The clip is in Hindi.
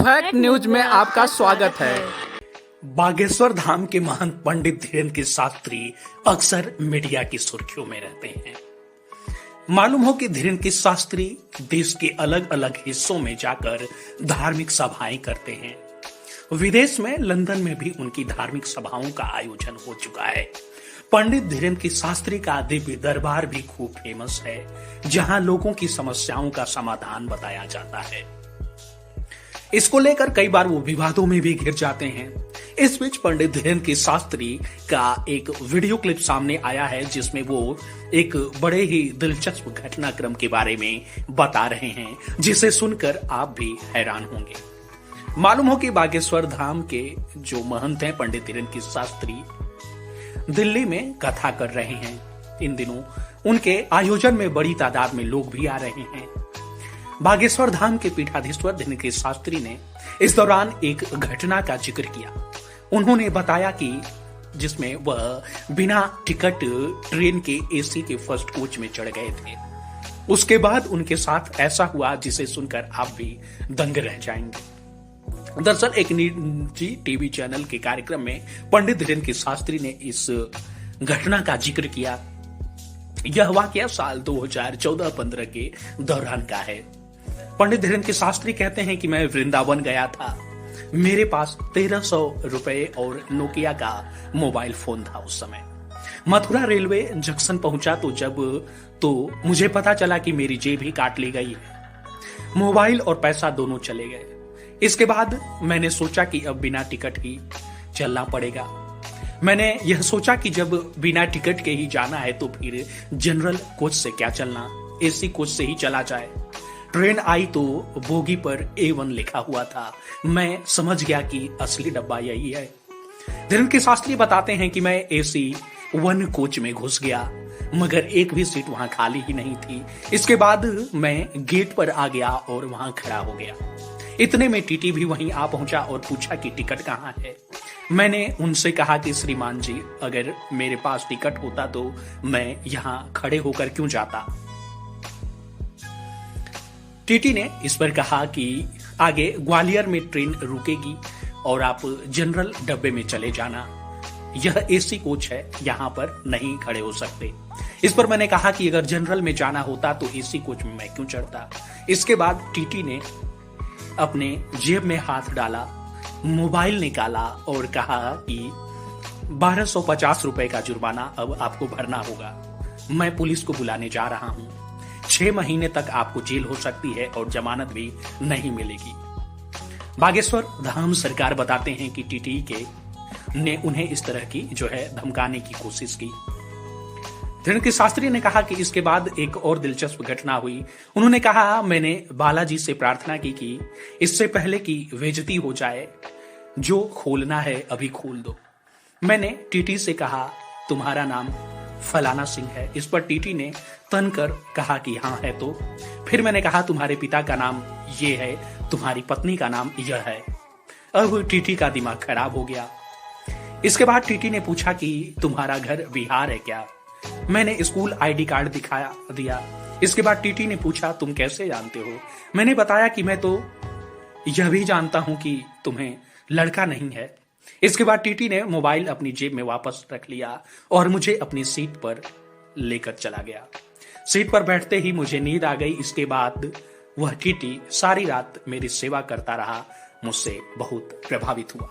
फैक्ट न्यूज में आपका स्वागत है। बागेश्वर धाम के महंत पंडित धीरेन्द्र के शास्त्री अक्सर मीडिया की सुर्खियों में रहते हैं। मालूम हो कि धीरेन्द्र के शास्त्री देश के अलग अलग हिस्सों में जाकर धार्मिक सभाएं करते हैं। विदेश में लंदन में भी उनकी धार्मिक सभाओं का आयोजन हो चुका है। पंडित धीरेन्द्र के शास्त्री का दिव्य दरबार भी खूब फेमस है, जहां लोगों की समस्याओं का समाधान बताया जाता है। इसको लेकर कई बार वो विवादों में भी घिर जाते हैं। इस बीच पंडित धीरेन्द्र के शास्त्री का एक वीडियो क्लिप सामने आया है, जिसमें वो एक बड़े ही दिलचस्प घटनाक्रम के बारे में बता रहे हैं, जिसे सुनकर आप भी हैरान होंगे। मालूम हो कि बागेश्वर धाम के जो महंत हैं पंडित धीरेन्द्र के शास्त्री दिल्ली में कथा कर रहे हैं। इन दिनों उनके आयोजन में बड़ी तादाद में लोग भी आ रहे हैं। बागेश्वर धाम के पीठाधीश्वर धीरेन्द्र के शास्त्री ने इस दौरान एक घटना का जिक्र किया। उन्होंने बताया कि जिसमें वह बिना टिकट ट्रेन के एसी के फर्स्ट कोच में चढ़ गए थे। उसके बाद उनके साथ ऐसा हुआ जिसे सुनकर आप भी दंग रह जाएंगे। दरअसल एक निजी टीवी चैनल के कार्यक्रम में पंडित धीरेन्द्र के शास्त्री ने इस घटना का जिक्र किया। यह वाकया साल 2014-15 के दौरान का है। पंडित धीरेन्द्र के शास्त्री कहते हैं कि मैं वृंदावन गया था। मेरे पास 1300 रुपए और नोकिया का मोबाइल फोन था। उस समय मथुरा रेलवे जंक्शन पहुंचा तो मुझे पता चला कि मेरी जेब ही काट ली गई है। मोबाइल और पैसा दोनों चले गए। इसके बाद मैंने सोचा कि अब बिना टिकट ही चलना पड़ेगा। मैंने यह सोचा कि जब बिना टिकट के ही जाना है तो फिर जनरल कोच से क्या चलना, एसी कोच से ही चला जाए। ट्रेन आई तो बोगी पर A1 लिखा हुआ था। मैं समझ गया कि असली डब्बा यही है। धीरेन्द्र के शास्त्री बताते हैं कि मैं AC1 कोच में घुस गया, मगर एक भी सीट वहां खाली ही नहीं थी। इसके बाद मैं गेट पर आ गया और वहां खड़ा हो गया। इतने में टीटी भी वहीं आ पहुंचा और पूछा कि टिकट कहाँ है। मैंने उनसे कहा कि श्रीमान जी, अगर मेरे पास टिकट होता तो मैं यहाँ खड़े होकर क्यों जाता। टीटी ने इस पर कहा कि आगे ग्वालियर में ट्रेन रुकेगी और आप जनरल डब्बे में चले जाना। यह एसी कोच है, यहाँ पर नहीं खड़े हो सकते। इस पर मैंने कहा कि अगर जनरल में जाना होता तो एसी कोच में मैं क्यों चढ़ता। इसके बाद टीटी ने अपने जेब में हाथ डाला, मोबाइल निकाला और कहा कि 1250 रुपए का जुर्माना अब आपको भरना होगा। मैं पुलिस को बुलाने जा रहा हूं। 6 महीने तक आपको जेल हो सकती है और जमानत भी नहीं मिलेगी। बागेश्वर धाम सरकार बताते हैं कि टीटी ने उन्हें इस तरह की धमकाने की कोशिश की। धीरेन्द्र के शास्त्री ने कहा कि इसके बाद एक और दिलचस्प घटना हुई। उन्होंने कहा, मैंने बालाजी से प्रार्थना की कि इससे पहले कि बेइज्जती हो जाए, जो खोलना है अभी खोल दो। मैंने टीटी से कहा, तुम्हारा नाम फलाना सिंह है। इस पर टीटी ने तन कर कहा कि हाँ है। तो फिर मैंने कहा, तुम्हारे पिता का नाम ये है, तुम्हारी पत्नी का नाम यह है। अब टीटी का दिमाग खराब हो गया। इसके बाद टीटी ने पूछा कि तुम्हारा घर बिहार है क्या। मैंने स्कूल ID कार्ड दिया। इसके बाद टीटी ने पूछा, तुम कैसे जानते हो। मैंने बताया कि मैं तो यह भी जानता हूं कि तुम्हें लड़का नहीं है। इसके बाद टीटी ने मोबाइल अपनी जेब में वापस रख लिया और मुझे अपनी सीट पर लेकर चला गया। सीट पर बैठते ही मुझे नींद आ गई। इसके बाद वह टीटी सारी रात मेरी सेवा करता रहा। मुझसे बहुत प्रभावित हुआ।